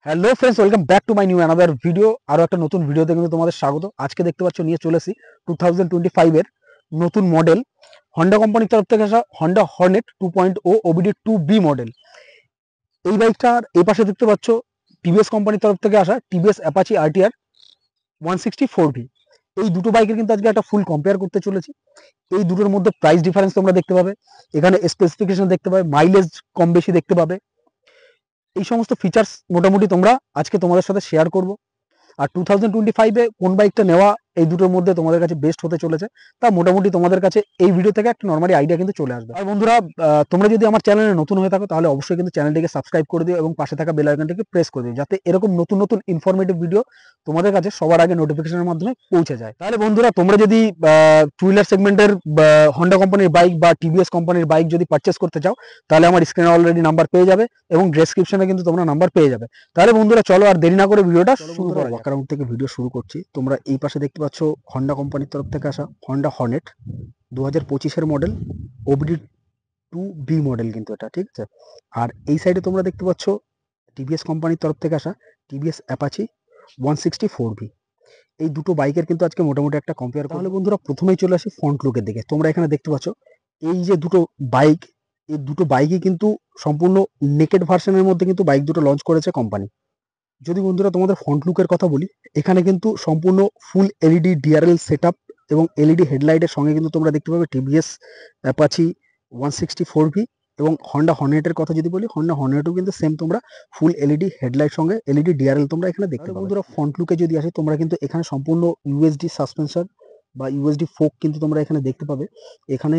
Hello friends, welcome back to my new another video. আরও একটা নতুন ভিডিওতে কিন্তু তোমাদের স্বাগত। আজকে দেখতে পাচ্ছ নিয়ে চলেছি 2025 এর নতুন মডেল হন্ডা কোম্পানির তরফ থেকে আসা Honda Hornet 2.0 OBD 2B model. এই বাইকটার এই পাশে দেখতে পাচ্ছ টিভিএস কোম্পানির তরফ থেকে আসা টিভিএস অ্যাপাচি আরটিআর 164V। এই দুটো বাইকের কিন্তু আজকে একটা ফুল কম্পেয়ার করতে চলেছি। এই দুটোর মধ্যে প্রাইস ডিফারেন্স তোমরা দেখতে পাবে, এখানে স্পেসিফিকেশন দেখতে পাবে, মাইলেজ কম বেশি দেখতে পাবে। এই সমস্ত ফিচার্স মোটামুটি তোমরা আজকে তোমাদের সাথে শেয়ার করব। আর 2025-এ কোন বাইকটা নেওয়া এই দুটোর মধ্যে তোমাদের কাছে বেস্ট হতে চলেছে তা মোটামুটি তোমাদের কাছে এই ভিডিও থেকে একটা নর্মালি আইডিয়া কিন্তু চলে আসবে। আর বন্ধুরা, তোমরা যদি আমার চ্যানেলে নতুন হয়ে থাকো তাহলে অবশ্যই কিন্তু চ্যানেলটিকে সাবস্ক্রাইব করে দিও এবং পাশে থাকা বেল আইকনটিকে প্রেস করে দিও, যাতে এরকম নতুন নতুন ইনফরমেটিভ ভিডিও তোমাদের কাছে সবার আগে নোটিফিকেশনের মাধ্যমে পৌঁছে যায়। তাহলে বন্ধুরা, তোমরা যদি টু হুইলার সেগমেন্টের হন্ডা কোম্পানির বাইক বা টিভিএস কোম্পানির বাইক যদি পারচেস করতে চাও তাহলে আমার স্ক্রিনে অলরেডি নাম্বার পেয়ে যাবে এবং ডেসক্রিপশনে কিন্তু তোমরা নাম্বার পেয়ে যাবে। তাহলে বন্ধুরা চলো আর দেরি না করে ভিডিওটা শুরু করা যাক। ওয়ার্কআউট থেকে ভিডিও শুরু করছি। তোমরা এই পাশে দেখতে পাচ্ছ হন্ডা কোম্পানির তরফ থেকে আসা হন্ডা হর্নেট 2025-এর মডেল ওবিডি 2B মডেল কিন্তু এটা, ঠিক আছে। আর এই সাইডে তোমরা দেখতে পাচ্ছ টিভিএস কোম্পানির তরফ থেকে আসা টিভিএস অ্যাপাচি 164V। এই দুটো বাইকের কিন্তু আজকে মোটামুটি একটা কম্পেয়ার। তাহলে বন্ধুরা প্রথমেই চলে আসি ফ্রন্ট লুকের দিকে। তোমরা এখানে দেখতে পাচ্ছ এই যে দুটো বাইক, এই দুটো বাইকই কিন্তু সম্পূর্ণ নেকেড ভার্সনের মধ্যে কিন্তু বাইক দুটো লঞ্চ করেছে কোম্পানি। যদি বন্ধুরা তোমাদের ফ্রন্ট লুকের কথা বলি, এখানে কিন্তু সম্পূর্ণ ফুল এলইডি ডিআরএল সেটআপ এবং এলইডি হেডলাইটের সঙ্গে কিন্তু তোমরা দেখতে পাবে টিভিএস অ্যাপাচি 164V। এবং হন্ডা হর্নেটের কথা যদি বলি, হন্ডা হর্নেটও কিন্তু সেম তোমরা ফুল এলইডি হেডলাইট সঙ্গে এলইডি ডিআরএল তোমরা এখানে দেখতে পাবে। বন্ধুরা ফ্রন্ট লুকে যদি আসে, তোমরা কিন্তু এখানে সম্পূর্ণ ইউএসডি সাসপেনশন বা ইউএসডি ফোক কিন্তু তোমরা এখানে দেখতে পাবে এখানে।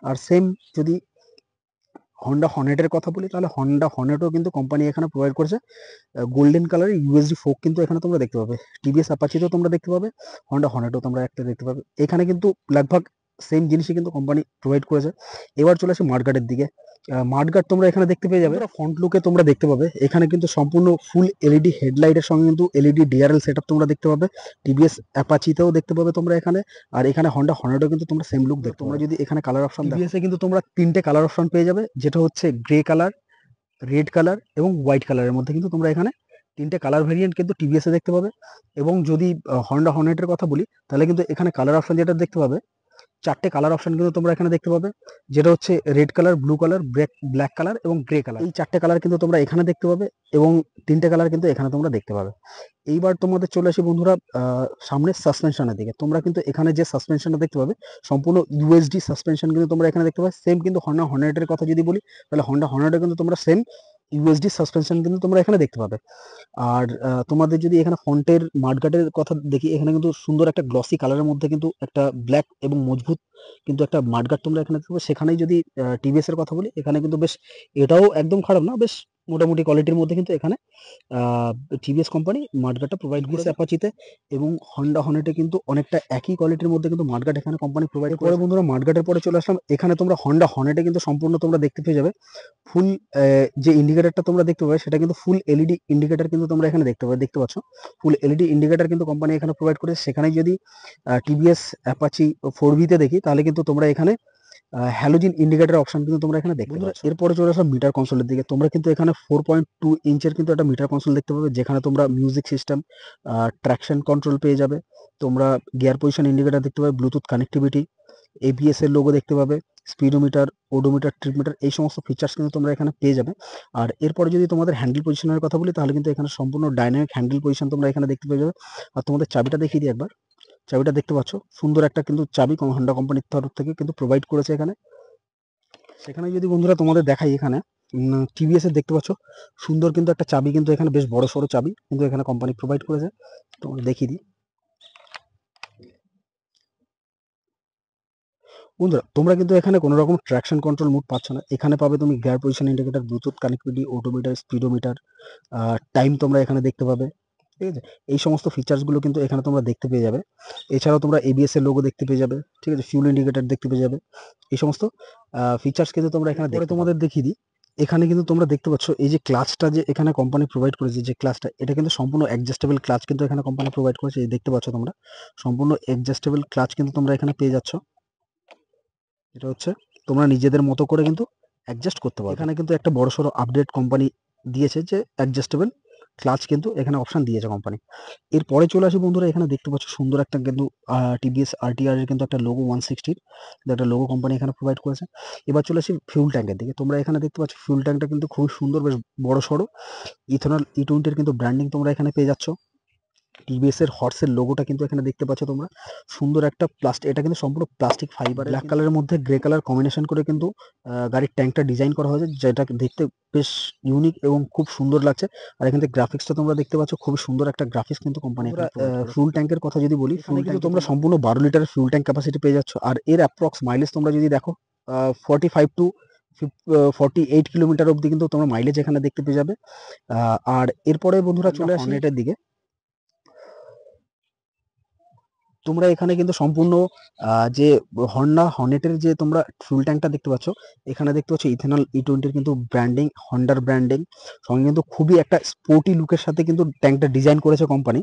আর সেম যদি হন্ডা হর্নেটের কথা বলি, তাহলে হন্ডা হর্নেটও কিন্তু কোম্পানি এখানে প্রোভাইড করেছে গোল্ডেন কালারের ইউএসডি ফোক কিন্তু এখানে তোমরা দেখতে পাবে। টিভিএস অ্যাপাচিতেও তোমরা দেখতে পাবে, হন্ডা হর্নেটও তোমরা একটা দেখতে পাবে। এখানে কিন্তু লগভগ সেম জিনিসই কিন্তু কোম্পানি প্রোভাইড করেছে। এবার চলে আসি মাঠগার্ডের দিকে। মাঠগার্ড তোমরা এখানে দেখতে পেয়ে যাবে। ফ্রন্ট লুকে তোমরা দেখতে পাবে এখানে কিন্তু সম্পূর্ণ ফুল এলইডি হেডলাইটের সঙ্গে কিন্তু এলইডি ডিআরএল সেটআপ তোমরা দেখতে পাবে। টিভিএস অ্যাপাচিতেও দেখতে পাবে তোমরা এখানে। আর এখানে হন্ডা হর্নেটও কিন্তু তোমরা সেম লুক দেখতে। তোমরা যদি এখানে কালার অপশন, টিভিএসে কিন্তু তোমরা তিনটে কালার অপশন পেয়ে যাবে, যেটা হচ্ছে গ্রে কালার, রেড কালার এবং হোয়াইট কালারের মধ্যে কিন্তু তোমরা এখানে তিনটে কালার ভেরিয়েন্ট কিন্তু টিভিএসে দেখতে পাবে। এবং যদি হন্ডা হর্নেটের কথা বলি, তাহলে কিন্তু এখানে কালার অপশন যেটা দেখতে পাবে, চারটে কালার অপশন কিন্তু তোমরা এখানে দেখতে পাবে, যেটা হচ্ছে red colour, blue colour, black colour এবং গ্রে কালার। এই চারটে কালার কিন্তু তোমরা এখানে দেখতে পাবে এবং তিনটে কালার কিন্তু এখানে তোমরা দেখতে পাবে। এইবার তোমাদের চলে আসি বন্ধুরা সামনের সাসপেনশনের দিকে। তোমরা কিন্তু এখানে যে সাসপেনশনটা দেখতে পাবে সম্পূর্ণ ইউএসডি সাসপেনশন কিন্তু তোমরা এখানে দেখতে পাবে। সেম কিন্তু হন্ডা হর্নেটের কথা যদি বলি, তাহলে হন্ডা হর্নেটে কিন্তু তোমরা সেম ইউএসডি সাসপেনশন কিন্তু তোমরা এখানে দেখতে পাবে। আর তোমাদের যদি এখানে ফন্টের মাঠগার্ডের কথা দেখি, এখানে কিন্তু সুন্দর একটা গ্লসি কালারের মধ্যে কিন্তু একটা ব্ল্যাক এবং মজবুত কিন্তু একটা মাঠগার্ড তোমরা এখানে দেখতে পাবে। সেখানেই যদি টিভিএস এর কথা বলি, এখানে কিন্তু বেশ, এটাও একদম খারাপ না, বেশ মোটামুটি কোয়ালিটির মধ্যে কিন্তু এখানে টিভিএস কোম্পানি মাঠগার্ডটা প্রোভাইড করেছে অ্যাপাচিতে। এবং হন্ডা হর্নেটে কিন্তু অনেকটা একই কোয়ালিটির মধ্যে কিন্তু মাঠগার্ড এখানে কোম্পানি প্রোভাইড করে। বন্ধুরা মাঠগার্ডের পরে চলে আসলাম, এখানে তোমরা হন্ডা হর্নেটে কিন্তু সম্পূর্ণ তোমরা দেখতে পেয়ে যাবে ফুল যে ইন্ডিকেটরটা তোমরা দেখতে পাবে, সেটা কিন্তু ফুল এলইডি ইন্ডিকেটর কিন্তু তোমরা এখানে দেখতে পাচ্ছ। ফুল এলইডি ইন্ডিকেটর কিন্তু কোম্পানি এখানে প্রোভাইড করেছে। সেখানে যদি টিভিএস অ্যাপাচি 4V-তে দেখি, তাহলে কিন্তু তোমরা এখানে হ্যালোজিন ইন্ডিকেটর অপশন কিন্তু তোমরা এখানে দেখতে পাচ্ছ। এরপরে চলে আসলাম মিটার কনসোলের দিকে। তোমরা কিন্তু এখানে 4.2 ইঞ্চের কিন্তু একটা মিটার কনসোল দেখতে পাবে, যেখানে তোমরা মিউজিক সিস্টেম, ট্র্যাকশন কন্ট্রোল পেয়ে যাবে, তোমরা গিয়ার পজিশন ইন্ডিকেটর দেখতে পাবে, ব্লুটুথ কানেক্টিভিটি, এবিএস এর লোগো দেখতে পাবে, স্পিডোমিটার, ওডোমিটার, ট্রিপ মিটার, এই সমস্ত ফিচার্স কিন্তু তোমরা এখানে পেয়ে যাবে। আর এরপরে যদি তোমাদের হ্যান্ডেল পজিশনের কথা বলি, তাহলে কিন্তু এখানে সম্পূর্ণ ডাইনামিক হ্যান্ডেল পজিশন তোমরা এখানে দেখতে পেয়ে যাবে। আর তোমাদের চাবিটা দেখিয়ে দিই একবার। চাবিটা দেখতে পাচ্ছ, সুন্দর একটা কিন্তু চাবি হন্ডা কোম্পানির তরফ থেকে কিন্তু প্রোভাইড করেছে এখানে। সেখানে যদি বন্ধুরা তোমাদের দেখাই, এখানে টিভিএস এর দেখতে পাচ্ছ সুন্দর কিন্তু একটা চাবি কিন্তু এখানে, বেশ বড় সড়ো চাবি কিন্তু এখানে কোম্পানি প্রোভাইড করেছে। তোমাদের দেখিয়ে দিই বন্ধুরা, তোমরা কিন্তু এখানে কোনো রকম ট্র্যাকশন কন্ট্রোল মুড পাচ্ছ না। এখানে পাবে তুমি gear position indicator, Bluetooth connectivity, odometer, speedometer, time তোমরা এখানে দেখতে পাবে, ঠিক আছে। এই সমস্ত ফিচার্সগুলো কিন্তু এখানে তোমরা দেখতে পেয়ে যাবে। এছাড়াও তোমরা এবিএস এর লোগো দেখতে পেয়ে যাবে, ঠিক আছে, ফিউল ইন্ডিকেটর দেখতে পেয়ে যাবে। এই সমস্ত ফিচার্স কিন্তু তোমরা এখানে দেখতে। তোমাদের দেখিয়ে দিই, এখানে কিন্তু তোমরা দেখতে পাচ্ছ এই যে ক্লাচটা যে এখানে কোম্পানি প্রোভাইড করেছে, যে ক্লাচটা, এটা কিন্তু সম্পূর্ণ অ্যাডজাস্টেবল ক্লাচ কিন্তু এখানে কোম্পানি প্রোভাইড করেছে। এই দেখতে পাচ্ছ তোমরা সম্পূর্ণ অ্যাডজাস্টেবল ক্লাচ কিন্তু তোমরা এখানে পেয়ে যাচ্ছ। এটা হচ্ছে তোমরা নিজেদের মতো করে কিন্তু অ্যাডজাস্ট করতে পারবে। এখানে কিন্তু একটা বড়সড় আপডেট কোম্পানি দিয়েছে, যে অ্যাডজাস্টেবল ক্লাচ কিন্তু এখানে অপশন দিয়েছে কোম্পানি। এরপরে চলে আসি বন্ধুরা, এখানে দেখতে পাচ্ছ সুন্দর একটা কিন্তু টিভিএস আরটিআর এর কিন্তু একটা লোগো 160 একটা লোগো কোম্পানি এখানে প্রোভাইড করেছে। এবার চলে আসি ফিউল ট্যাঙ্কের দিকে। তোমরা এখানে দেখতে পাচ্ছ ফিউল ট্যাঙ্কটা কিন্তু খুবই সুন্দর, বেশ বড় সড়ো। ইথেনল E20 এর কিন্তু ব্র্যান্ডিং তোমরা এখানে পেয়ে যাচ্ছ। টিভিএস এর হর্সের লোগোটা কিন্তু এখানে দেখতে পাচ্ছ তোমরা। সুন্দর একটা প্লাস্টিক, এটা কিন্তু সম্পূর্ণ প্লাস্টিক ফাইবার, ব্ল্যাক কালারের মধ্যে গ্রে কালার কম্বিনেশন করে কিন্তু গাড়ির ট্যাঙ্কটা ডিজাইন করা হয়েছে, যেটা দেখতে বেশ ইউনিক এবং খুব সুন্দর লাগছে। আর এখানে গ্রাফিক্সটা তোমরা দেখতে পাচ্ছ, খুবই সুন্দর একটা গ্রাফিক্স কিন্তু কোম্পানি। ফুল ট্যাঙ্কের কথা যদি বলি, ফুল কিন্তু তোমরা সম্পূর্ণ 12 লিটারের ফুল ট্যাঙ্ক ক্যাপাসিটি পেয়ে যাচ্ছ। আর এর অ্যাপ্রক্স মাইলেজ তোমরা যদি দেখো 45 টু 48 কিলোমিটার অবধি কিন্তু তোমরা মাইলেজ এখানে দেখতে পেয়ে যাবে। আর এরপরে বন্ধুরা চলে আসি এটার দিকে। তোমরা এখানে কিন্তু সম্পূর্ণ যে হন্ডা হর্নেটের যে তোমরা ফুল ট্যাঙ্কটা দেখতে পাচ্ছ, এখানে দেখতে পাচ্ছ ইথেনল E20 এর কিন্তু ব্র্যান্ডিং, হন্ডার ব্র্যান্ডিং সঙ্গে কিন্তু খুবই একটা স্পোর্টি লুকের সাথে কিন্তু ট্যাঙ্কটা ডিজাইন করেছে কোম্পানি।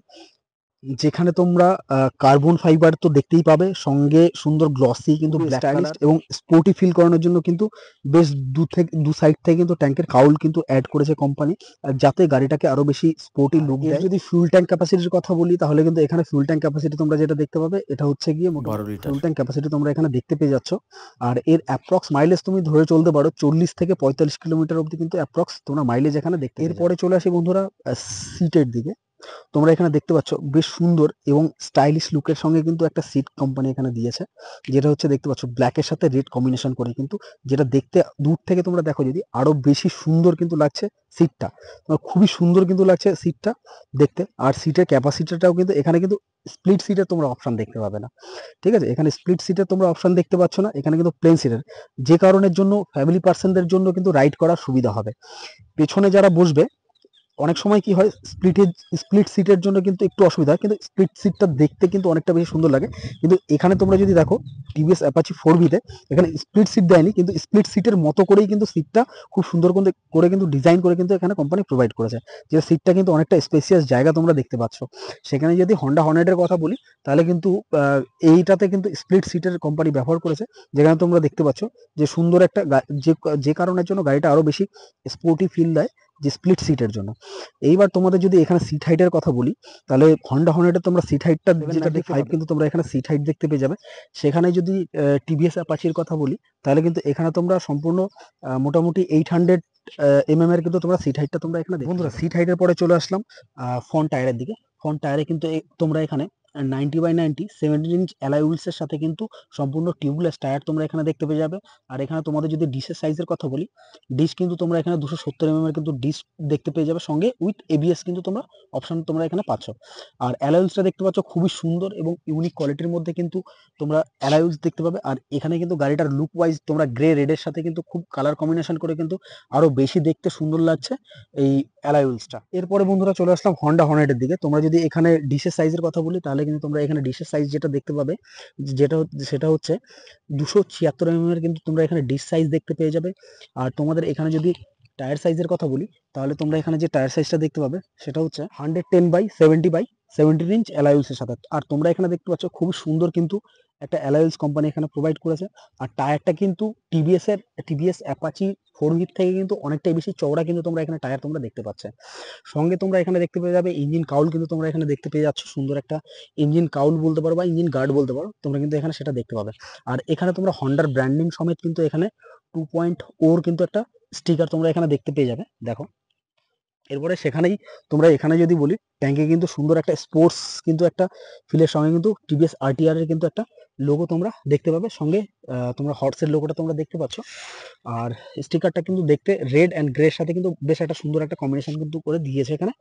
যেখানে তোমরা কার্বন ফাইবার তো দেখতেই পাবে, সঙ্গে সুন্দর গ্লসি কিন্তু স্টাইলিশ এবং স্পোর্টি ফিল করানোর জন্য কিন্তু বেশ দু সাইড থেকে কিন্তু ট্যাঙ্কের কাউল কিন্তু অ্যাড করেছে কোম্পানি, যাতে গাড়িটাকে আরো বেশি স্পোর্টি লুক দেয়। যদি ফুল ট্যাঙ্ক ক্যাপাসিটির কথা বলি, তাহলে কিন্তু এখানে ফুল ট্যাঙ্ক ক্যাপাসিটি তোমরা যেটা দেখতে পাবে, এটা হচ্ছে গিয়ে 12 লিটার ফুল ট্যাঙ্ক ক্যাপাসিটি তোমরা এখানে দেখতে পেয়ে যাচ্ছ। আর এর অ্যাপ্রক্স মাইলেজ তুমি ধরে চলতে পারো 40 থেকে 45 কিলোমিটার অবধি কিন্তু অ্যাপ্রক্স তোমরা মাইলেজ এখানে দেখতে। এরপরে চলে আসি বন্ধুরা সিটের দিকে। তোমরা এখানে দেখতে পাচ্ছ বেশ সুন্দর এবং স্টাইলিশ লুকের সঙ্গে কিন্তু একটা সিট কোম্পানি এখানে দিয়েছে, যেটা হচ্ছে দেখতে পাচ্ছ ব্ল্যাকের সাথে রেড কম্বিনেশন করে কিন্তু, যেটা দেখতে দূর থেকে তোমরা দেখো যদি আরো বেশি সুন্দর কিন্তু লাগছে সিটটা। তোমার খুবই সুন্দর কিন্তু লাগছে সিটটা দেখতে। আর সিটের ক্যাপাসিটিটাও কিন্তু এখানে কিন্তু স্প্লিট সিটের তোমরা অপশন দেখতে পাবে না, ঠিক আছে? এখানে স্প্লিট সিটের তোমরা অপশন দেখতে পাচ্ছ না, এখানে কিন্তু প্লেন সিটের, যে কারণের জন্য ফ্যামিলি পার্সনদের জন্য কিন্তু রাইড করার সুবিধা হবে। পেছনে যারা বসবে, অনেক সময় কি হয় স্প্লিট সিটের জন্য কিন্তু একটু অসুবিধা হয়, কিন্তু স্প্লিট সিটটা দেখতে কিন্তু অনেকটা বেশি সুন্দর লাগে। কিন্তু এখানে তোমরা যদি দেখো টিভিএস অ্যাপাচি 4V তে এখানে স্প্লিট সিট দেয়নি, কিন্তু স্প্লিট সিটের মতো করেই কিন্তু সিটটা খুব সুন্দর করে কিন্তু ডিজাইন করে কিন্তু এখানে কোম্পানি প্রোভাইড করেছে, যে সিটটা কিন্তু অনেকটা স্পেসিয়াস জায়গা তোমরা দেখতে পাচ্ছ। সেখানে যদি হন্ডা হর্নেটের কথা বলি, তাহলে কিন্তু এইটাতে কিন্তু স্প্লিট সিটের কোম্পানি ব্যবহার করেছে, যেখানে তোমরা দেখতে পাচ্ছ যে সুন্দর একটা যে কারণের জন্য গাড়িটা আরো বেশি স্পোর্টি ফিল দেয়, যে স্প্লিট সিটের জন্য। এইবার তোমাদের যদি এখানে সিট হাইটের কথা বলি, তাহলে হন্ডা হর্নেটে তোমরা সিট হাইটটা যেটা দেখতে 5 কিন্তু তোমরা এখানে সিট হাইট দেখতে পেয়ে যাবে। সেখানে যদি টিভিএস অ্যাপাচির কথা বলি, তাহলে কিন্তু এখানে তোমরা সম্পূর্ণ মোটামুটি 800 mm এর কিন্তু তোমরা সিট হাইটটা তোমরা এখানে দেখতে। বন্ধুরা সিট হাইটের পরে চলে আসলাম ফ্রন্ট টায়ারের দিকে। ফ্রন্ট টায়ারে কিন্তু তোমরা এখানে 90/90 17 ইঞ্চ অ্যালয় হুইলসের সাথে কিন্তু সম্পূর্ণ টিউবলেস টায়ার তোমরা এখানে দেখতে পেয়ে যাবে। আর এখানে তোমাদের যদি ডিসের সাইজের কথা বলি, ডিস কিন্তু তোমরা এখানে 270 mm এর কিন্তু ডিস দেখতে পেয়ে যাবে, সঙ্গে উইথ ABS কিন্তু তোমরা অপশন তোমরা এখানে পাচ্ছ। আর অ্যালয় হুইলসটা দেখতে পাচ্ছ খুবই সুন্দর এবং ইউনিক কোয়ালিটির মধ্যে কিন্তু তোমরা অ্যালয় হুইলস দেখতে পাবে। আর এখানে কিন্তু গাড়িটার লুক ওয়াইজ তোমরা গ্রে রেডের সাথে কিন্তু খুব কালার কম্বিনেশন করে কিন্তু আরো বেশি দেখতে সুন্দর লাগছে এই অ্যালয় হুইলসটা। এরপরে বন্ধুরা চলে আসলাম হন্ডা হর্নেটের দিকে। তোমরা যদি এখানে ডিসের সাইজের কথা বলি, তাহলে কিন্তু তোমরা এখানে ডিসের সাইজ যেটা দেখতে পাবে, সেটা হচ্ছে 276 mm এর কিন্তু তোমরা এখানে ডিস সাইজ দেখতে পেয়ে যাবে। আর তোমাদের এখানে যদি টায়ার সাইজের কথা বলি, তাহলে তোমরা এখানে যে টায়ার সাইজটা দেখতে পাবে, সেটা হচ্ছে 110/70/17 ইঞ্চ অ্যালয় হুইলসের সাথে। আর তোমরা এখানে দেখতে পাচ্ছ খুব সুন্দর কিন্তু একটা অ্যালয় হুইলস কোম্পানি এখানে প্রোভাইড করেছে। আর টায়ারটা কিন্তু টিভিএস অ্যাপাচি 4V থেকে কিন্তু অনেকটাই বেশি চওড়া কিন্তু তোমরা এখানে টায়ার তোমরা দেখতে পাচ্ছ। সঙ্গে তোমরা এখানে দেখতে পেয়ে যাবে ইঞ্জিন কাউল কিন্তু তোমরা এখানে দেখতে পেয়ে যাচ্ছ, সুন্দর একটা ইঞ্জিন কাউল বলতে পারো বা ইঞ্জিন গার্ড বলতে পারো, তোমরা কিন্তু এখানে সেটা দেখতে পাবে। আর এখানে তোমরা হন্ডার ব্র্যান্ডিং সমেত কিন্তু এখানে 2.0 কিন্তু একটা স্টিকার তোমরা এখানে দেখতে পেয়ে যাবে, দেখো। এরপরে তোমরা এখানে যদি বলি, ট্যাঙ্কে কিন্তু সুন্দর একটা স্পোর্টস কিন্তু একটা ফিলের সঙ্গে কিন্তু টিভিএস আরটিআর এর কিন্তু একটা লোগো তোমরা দেখতে পাবে, সঙ্গে তোমরা হর্সের লোগোটা তোমরা দেখতে পাচ্ছ। আর স্টিকারটা কিন্তু দেখতে রেড অ্যান্ড গ্রে এর সাথে কিন্তু বেশ একটা সুন্দর একটা কম্বিনেশন কিন্তু করে দিয়েছে এখানে।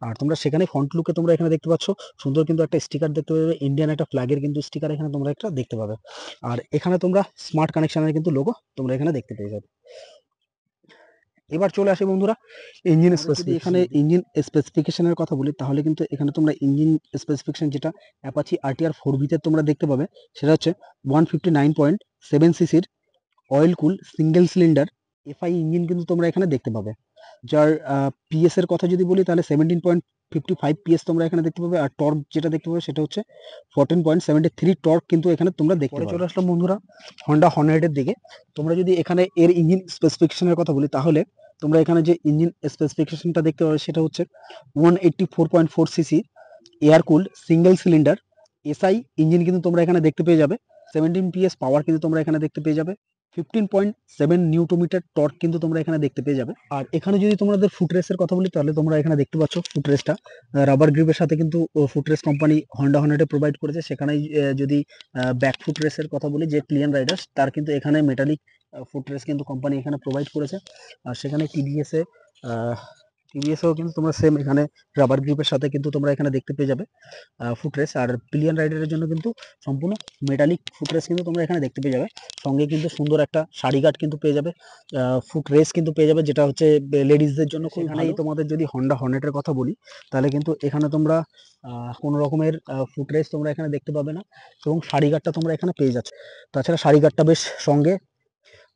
আর তোমরা সেখানে ফ্রন্ট লুকে তোমরা এখানে দেখতে পাচ্ছ সুন্দর কিন্তু একটা স্টিকার দেখতে পাবে, ইন্ডিয়ান একটা ফ্ল্যাগের কিন্তু স্টিকার এখানে তোমরা একটা দেখতে পাবে। আর এখানে তোমরা স্মার্ট কানেকশনের কিন্তু লোগো তোমরা এখানে দেখতে পেয়ে যাবে। এবার চলে আসে বন্ধুরা ইঞ্জিন স্পেসিফিকেশন। এখানে ইঞ্জিন স্পেসিফিকেশনের কথা বলি, তাহলে কিন্তু এখানে তোমরা ইঞ্জিন স্পেসিফিকেশন যেটা অ্যাপাচি আরটিআর 4V তে তোমরা দেখতে পাবে, সেটা হচ্ছে 159.7 সিসির অয়েল কুল সিঙ্গেল সিলিন্ডার এফআই ইঞ্জিন কিন্তু তোমরা এখানে দেখতে পাবে। যার পিএস এর কথা যদি বলি, তাহলে 17.55 PS তোমরা এখানে দেখতে পাবে। আর টর্ক যেটা দেখতে পাবে, সেটা হচ্ছে 14.73 টর্ক কিন্তু এখানে তোমরা দেখতে পাবে। চলে আসলাম বন্ধুরা হন্ডা হর্নেটের দিকে। তোমরা যদি এখানে এর ইঞ্জিন স্পেসিফিকেশনের কথা বলি, তাহলে তোমরা এখানে যে ইঞ্জিন স্পেসিফিকেশনটা দেখতে পাবে সেটা হচ্ছে 184.4 CC air cooled single cylinder SI engine কিন্তু তোমরা এখানে দেখতে পেয়ে যাবে। 17 PS পাওয়ার কিন্তু তোমরা এখানে দেখতে পেয়ে যাবে। 15.7 নিউটোমিটার টর্ক কিন্তু তোমরা এখানে দেখতে পেয়ে যাবে। আর এখানে যদি তোমাদের ফুট রেসের কথা বলি তাহলে তোমরা এখানে দেখতে পাচ্ছ ফুট রেসটা রাবার গ্রিপের সাথে কিন্তু ফুট রেস কোম্পানি হন্ডা হর্নেটে প্রোভাইড করেছে। সেখানেই যদি ব্যাক ফুট রেসের কথা বলি যে ক্লিয়ান রাইডার্স তার কিন্তু এখানে মেটালিক ফুট রেস কিন্তু কোম্পানি এখানে প্রোভাইড করেছে। আর সেখানে টিভিএসেও কিন্তু তোমরা সেম এখানে রাবার গ্রিপের সাথে কিন্তু তোমরা এখানে দেখতে পেয়ে যাবে ফুট রেস। আর পিলিয়ন রাইডারের জন্য কিন্তু সম্পূর্ণ মেটালিক ফুট রেস কিন্তু তোমরা এখানে দেখতে পেয়ে যাবে। সঙ্গে কিন্তু সুন্দর একটা সারি গার্ড কিন্তু পেয়ে যাবে, ফুট রেস কিন্তু পেয়ে যাবে, যেটা হচ্ছে লেডিসদের জন্য খুব ভালো। তোমাদের যদি হন্ডা হর্নেটের কথা বলি তাহলে কিন্তু এখানে তোমরা কোনো রকমের ফুট রেস তোমরা এখানে দেখতে পাবে না এবং সারি গার্ডটা তোমরা এখানে পেয়ে যাচ্ছ। তাছাড়া সারি গার্ডটা বেশ সঙ্গে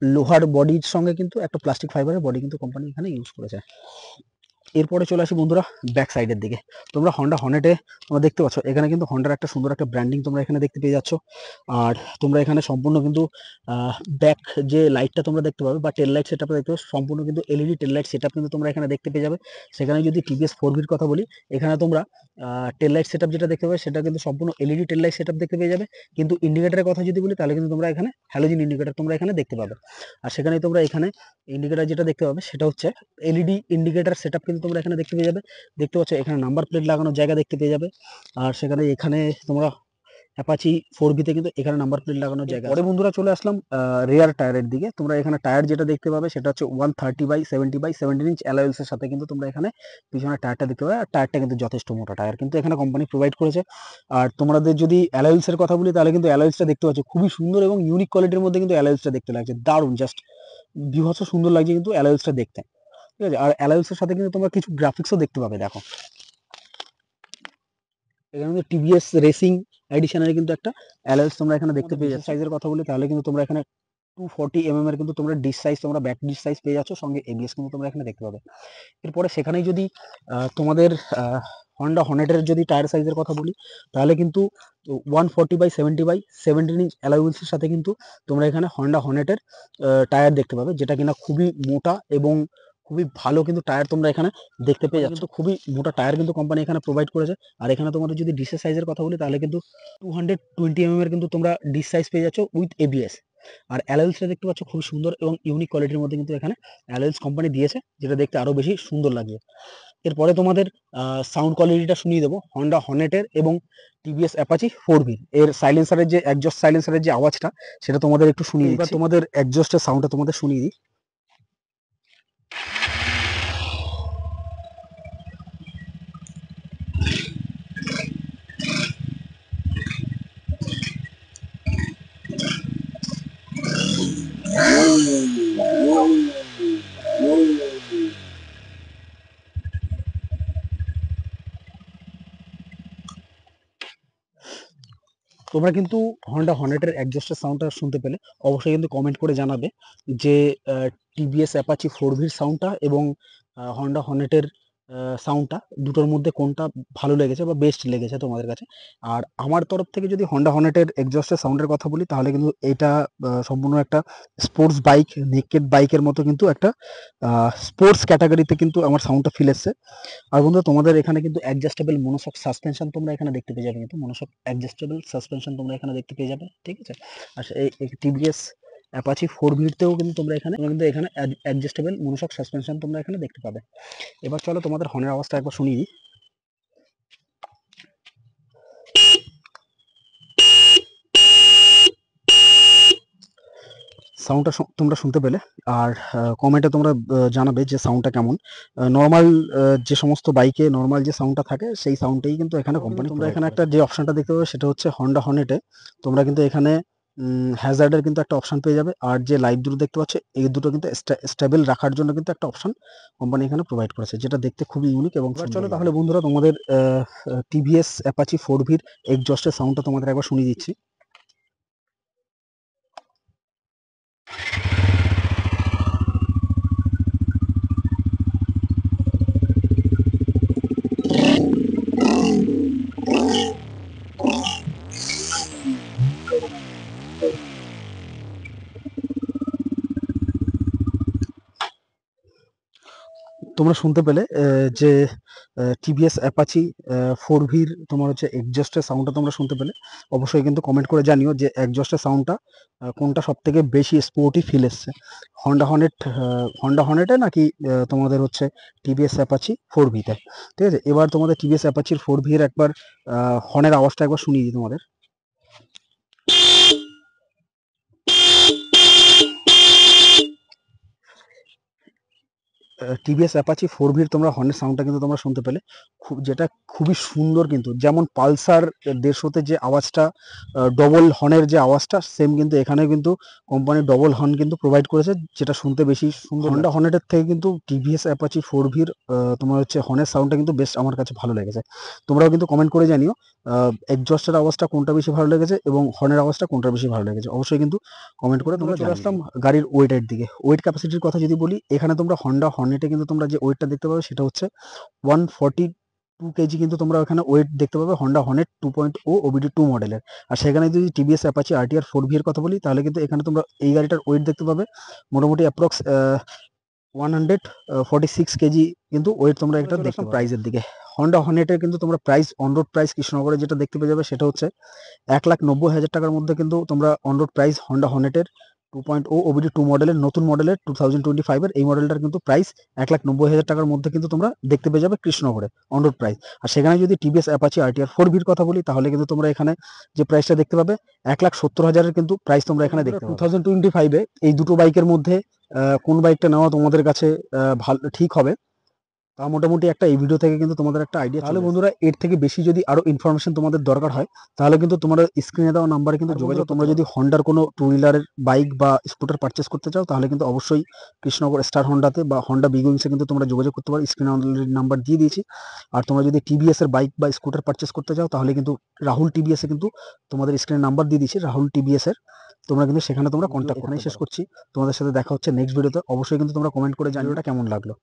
লোহার বডির সঙ্গে কিন্তু একটা প্লাস্টিক ফাইবারের বডি কিন্তু কোম্পানি এখানে ইউজ করেছে। এরপরে চলে আসি বন্ধুরা ব্যাক সাইডের দিকে। তোমরা হন্ডা হর্নেটে তোমরা দেখতে পাচ্ছ এখানে কিন্তু হন্ডার একটা সুন্দর একটা ব্র্যান্ডিং তোমরা এখানে দেখতে পেয়ে যাচ্ছ। আর তোমরা এখানে সম্পূর্ণ কিন্তু ব্যাক যে লাইটটা তোমরা দেখতে পাবে বা টেল লাইট সেটআপটা দেখতে পাবে সম্পূর্ণ কিন্তু এলইডি টেল লাইট সেটআপ কিন্তু তোমরা এখানে দেখতে পেয়ে যাবে। সেখানে যদি টিভিএস 4ভির কথা বলি এখানে তোমরা টেল লাইট সেটআপ যেটা দেখতে পাবে সেটা কিন্তু সম্পূর্ণ এলইডি টেল লাইট সেটআপ দেখতে পেয়ে যাবে। কিন্তু ইন্ডিকেটারের কথা যদি বলি তাহলে কিন্তু তোমরা এখানে হ্যালোজেন ইন্ডিকেটার তোমরা এখানে দেখতে পাবে। আর সেখানে তোমরা এখানে ইন্ডিকেটার যেটা দেখতে পাবে সেটা হচ্ছে এলইডি ইন্ডিকেটার সেটআপ কিন্তু তোমরা এখানে দেখতে পেয়ে যাবে। দেখতে পাচ্ছ এখানে নাম্বার প্লেট লাগানোর জায়গা দেখতে পেয়ে যাবে। আর সেখানে এখানে তোমরা অ্যাপাচি 4ভিতে কিন্তু এখানে নাম্বার প্লেট লাগানোর জায়গা। পরে বন্ধুরা চলে আসলাম রিয়ার টায়ারের দিকে। তোমরা এখানে টায়ার যেটা দেখতে পাবে সেটা হচ্ছে 130/70/17 ইঞ্চ অ্যালয়েলস এর সাথে কিন্তু তোমরা এখানে পিছনে টায়ারটা দেখতে পাবে। আর টায়ারটা কিন্তু যথেষ্ট মোটা টায়ার কিন্তু এখানে কোম্পানি প্রোভাইড করেছে। আর তোমাদের যদি অ্যালয়েলস এর কথা বলি তাহলে কিন্তু অ্যালয়েলসটা দেখতে পাচ্ছ খুবই সুন্দর এবং ইউনিক কোয়ালিটির মধ্যে কিন্তু অ্যালয়েলসটা দেখতে লাগছে, দারুণ জাস্ট বিভৎস সুন্দর লাগছে কিন্তু অ্যালয়েলসটা দেখতে। ঠিক আছে, আর অ্যালয়েলস এর সাথে কিন্তু তোমরা কিছু গ্রাফিক্সও দেখতে পাবে। দেখো এখানে কিন্তু টিভিএস রেসিং এডিশনের কিন্তু একটা অ্যালয়েলস তোমরা এখানে দেখতে পেয়ে যাচ্ছ। সাইজের কথা বলি তাহলে কিন্তু তোমরা এখানে 240 এর কিন্তু তোমরা ডিস সাইজ তোমরা ব্যাক ডিস সাইজ পেয়ে যাচ্ছ, সঙ্গে এবিএস কিন্তু তোমরা এখানে দেখতে পাবে। এরপরে সেখানেই যদি তোমাদের হন্ডা হর্নেটের যদি টায়ার সাইজের কথা বলি তাহলে কিন্তু 140/70/17 ইঞ্চ অ্যালয় হুইলসের সাথে কিন্তু তোমরা এখানে হন্ডা হর্নেটের টায়ার দেখতে পাবে, যেটা কিনা খুবই মোটা এবং খুবই ভালো কিন্তু টায়ার তোমরা এখানে দেখতে পেয়ে যাচ্ছ। কিন্তু খুবই মোটা টায়ার কিন্তু কোম্পানি এখানে প্রোভাইড করেছে। আর এখানে তোমাদের যদি ডিসের সাইজের কথা বলি তাহলে কিন্তু 220 এর কিন্তু তোমরা ডিস সাইজ পেয়ে যাচ্ছ উইথ এবিএস। আর অ্যালয়েলসটা দেখতে পাচ্ছ খুব সুন্দর এবং ইউনিক কোয়ালিটির মধ্যে কিন্তু এখানে অ্যালয়েলস কোম্পানি দিয়েছে, যেটা দেখতে আরো বেশি সুন্দর লাগছে। এরপরে তোমাদের সাউন্ড কোয়ালিটিটা শুনিয়ে দেবো হন্ডা হর্নেটের এবং টিভিএস অ্যাপাচি 4ভি এর সাইলেন্সারের যে একজস্ট সাইলেন্সারের যে আওয়াজটা সেটা তোমাদের একটু শুনিয়ে দিচ্ছি। এবার তোমাদের একজস্টের সাউন্ডটা তোমাদের শুনিয়ে দিই। তোমরা কিন্তু হন্ডা হর্নেটের একজস্টের সাউন্ডটা শুনতে পেলে অবশ্যই কিন্তু কমেন্ট করে জানাবে যে টিভিএস অ্যাপাচি 4ভির সাউন্ডটা এবং হন্ডা হর্নেটের সাউন্ডটা দুটোর মধ্যে কোনটা ভালো লেগেছে বা বেস্ট লেগেছে তোমাদের কাছে। আর আমার তরফ থেকে যদি হন্ডা হর্নেটের এক্সজস্টের সাউন্ডের কথা বলি তাহলে কিন্তু এটা সম্পূর্ণ একটা স্পোর্টস বাইক, নেকেড বাইকের মতো কিন্তু একটা স্পোর্টস ক্যাটাগরিতে কিন্তু আমার সাউন্ডটা ফিল এসছে। আর বন্ধু তোমাদের এখানে কিন্তু অ্যাডজাস্টেবল মনোশক সাসপেনশন তোমরা এখানে দেখতে পেয়ে যাবে, কিন্তু মনোশক অ্যাডজাস্টেবল সাসপেনশন তোমরা এখানে দেখতে পেয়ে যাবে। ঠিক আছে, আর এই টিভিএস অ্যাপাচি 4ভিতেও কিন্তু তোমরা এখানে অ্যাডজাস্টেবল মনোশক সাসপেনশন তোমরা এখানে দেখতে পাবে। এবার চলো তোমাদের হর্নের আওয়াজটা একবার শুনিয়ে দিই। সাউন্ডটা তোমরা শুনতে পেলে। আর কমেন্টে তোমরা জানাবে যে সাউন্ডটা কেমন। নর্মাল যে সমস্ত বাইকে নর্মাল যে সাউন্ডটা থাকে সেই সাউন্ডটাই কিন্তু এখানে কোম্পানি। তোমরা এখানে একটা যে অপশনটা দেখতে পাবে সেটা হচ্ছে হন্ডা হর্নেটে তোমরা কিন্তু এখানে হ্যাজার্ডের কিন্তু একটা অপশন পেয়ে যাবে। আর যে লাইট দুটো দেখতে পাচ্ছ এই দুটো কিন্তু স্টেবল রাখার জন্য কিন্তু একটা অপশন কোম্পানি এখানে প্রোভাইড করেছে, যেটা দেখতে খুবই ইউনিক এবং চলো তাহলে বন্ধুরা তোমাদের টিভিএস অ্যাপাচি 4ভির এক্সজস্টের সাউন্ডটা তোমাদের একবার শুনিয়ে দিচ্ছি। তোমরা শুনতে পেলে যে টিভিএস অ্যাপাচি 4ভির তোমার হচ্ছে এক্সজস্টের সাউন্ডটা তোমরা শুনতে পেলে। অবশ্যই কিন্তু কমেন্ট করে জানিও যে এক্সজস্টের সাউন্ডটা কোনটা সব থেকে বেশি স্পোর্টি ফিল এসছে, হন্ডা হর্নেটে নাকি তোমাদের হচ্ছে টিভিএস অ্যাপাচি 4ভিতে। ঠিক আছে, এবার তোমাদের টিভিএস অ্যাপাচির 4ভির একবার হর্নের আওয়াজটা একবার শুনিয়ে দিই তোমাদের। টিভিএস অ্যাপাচি 4ভির তোমরা হর্নের সাউন্ডটা কিন্তু তোমরা শুনতে পেলে, যেটা খুবই সুন্দর। কিন্তু যেমন পালসার 150তে যে আওয়াজটা, ডবল হর্নের যে আওয়াজটা, সেম কিন্তু এখানে কিন্তু কোম্পানি ডবল হর্ন কিন্তু প্রোভাইড করেছে, যেটা শুনতে বেশি সুন্দর। হন্ডা হর্নেটের থেকে কিন্তু টিভিএস অ্যাপাচি 4ভির তোমার হচ্ছে হর্নের সাউন্ডটা কিন্তু বেশ আমার কাছে ভালো লেগেছে। তোমরাও কিন্তু কমেন্ট করে জানিও এক্সজস্টের আওয়াজটা কোনটা বেশি ভালো লেগেছে এবং হর্নের আওয়াজটা কোনটা বেশি ভালো লেগেছে। অবশ্যই কিন্তু কমেন্ট করে তোমরা চলে আসলাম গাড়ির ওয়েটের দিকে। ওয়েট ক্যাপাসিটির কথা যদি বলি, এখানে তোমরা হন্ডা হর্নেটে কিন্তু তোমরা যে ওয়েটটা দেখতে পাবে সেটা হচ্ছে 142 কেজি কিন্তু তোমরা এখানে ওয়েট দেখতে পাবে হন্ডা হর্নেট 2.0 OBD2 মডেলের। আর সেখানে যদি টিভিএস অ্যাপাচি আরটিআর 4ভি এর কথা বলি, তাহলে কিন্তু এখানে তোমরা এই গাড়িটার ওয়েট দেখতে পাবে মোটামুটি অ্যাপ্রক্স 146 কেজি কিন্তু ওয়েট তোমরা একটা দেখতে পাবে। প্রাইসের দিকে হন্ডা হর্নেটের কিন্তু তোমরা প্রাইস অনরোড প্রাইস কৃষ্ণনগরে যেটা দেখতে পেয়ে যাবে সেটা হচ্ছে 1,90,000 টাকার মধ্যে কিন্তু তোমরা অনরোড প্রাইস হন্ডা হর্নেটের 2.0 OBD2 মডেলের, নতুন মডেলের 2025-এর এই মডেলটার কিন্তু প্রাইস 1,90,000 টাকার মধ্যে কিন্তু তোমরা দেখতে পেয়ে যাবে কৃষ্ণনগরে অনরোড প্রাইস। আর সেখানে যদি টিভিএস অ্যাপাচি আরটিআর 4ভির কথা বলি, তাহলে কিন্তু তোমরা এখানে যে প্রাইসটা দেখতে পাবে 1,70,000-এর কিন্তু প্রাইস তোমরা এখানে দেখতে পাবে। 2025-এ এই দুটো বাইকের মধ্যে কোন বাইকটা নেওয়া তোমাদের কাছে ভালো ঠিক হবে, তা মোটামুটি একটা এই ভিডিও থেকে কিন্তু তোমাদের একটা আইডিয়া। তাহলে বন্ধুরা, এর থেকে বেশি যদি আরো ইনফরমেশন তোমাদের দরকার হয়, তাহলে কিন্তু তোমরা স্ক্রিনে দেওয়া নাম্বারে কিন্তু যোগাযোগ। তোমরা যদি হন্ডার কোনো টু হুইলারের বাইক বা স্কুটার পারচেস করতে চাও, তাহলে কিন্তু অবশ্যই কৃষ্ণনগর স্টার হন্ডাতে বা হন্ডা বিগুইন্সে কিন্তু তোমরা যোগাযোগ করতে পারো। স্ক্রিনে অলরেডি নাম্বার দিয়ে দিয়েছি। আর তোমরা যদি টিভিএস এর বাইক বা স্কুটার পারচেস করতে চাও, তাহলে কিন্তু রাহুল টিভিএস এ কিন্তু তোমাদের স্ক্রিনে নাম্বার দিয়ে দিয়েছি, রাহুল টিভিএস এর। তোমরা কিন্তু সেখানে তোমরা কন্ট্যাক্ট করে। শেষ করছি, তোমাদের সাথে দেখা হচ্ছে নেক্সট ভিডিওতে। অবশ্যই কিন্তু তোমরা কমেন্ট করে জানিও এটা কেমন লাগলো।